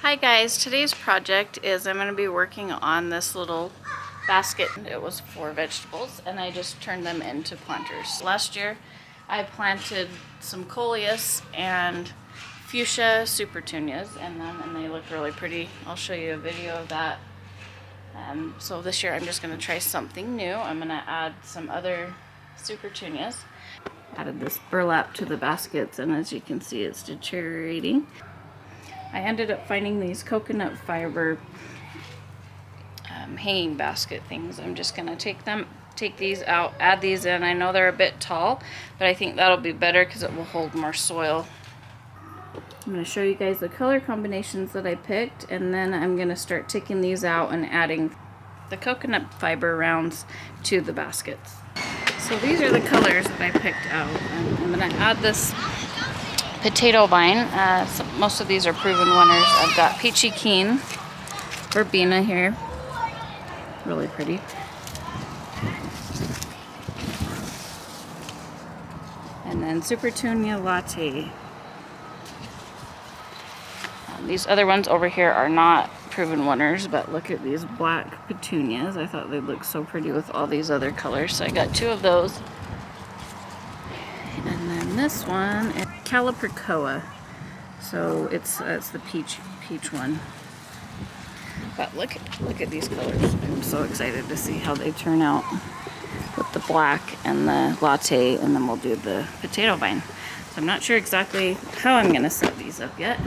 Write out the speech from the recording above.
Hi guys, today's project is I'm going to be working on this little basket. It was for vegetables and I just turned them into planters. Last year I planted some coleus and fuchsia supertunias in them and they look really pretty. I'll show you a video of that. So this year I'm just going to try something new. I'm going to add some other supertunias. Added this burlap to the baskets and as you can see it's deteriorating. I ended up finding these coconut fiber hanging basket things. I'm just going to take these out, add these in. I know they're a bit tall, but I think that'll be better because it will hold more soil. I'm going to show you guys the color combinations that I picked, and then I'm going to start taking these out and adding the coconut fiber rounds to the baskets. So these are the colors that I picked out. I'm going to add this potato vine. Most of these are proven winners. I've got Peachy Keen, Verbena here, really pretty. And then Supertunia Latte. These other ones over here are not proven winners, but look at these black petunias. I thought they'd look so pretty with all these other colors, so I got two of those. And then this one is Calipricoa, so it's the peach one. But look at these colors. I'm so excited to see how they turn out with the black and the latte, and then we'll do the potato vine. So I'm not sure exactly how I'm going to set these up yet.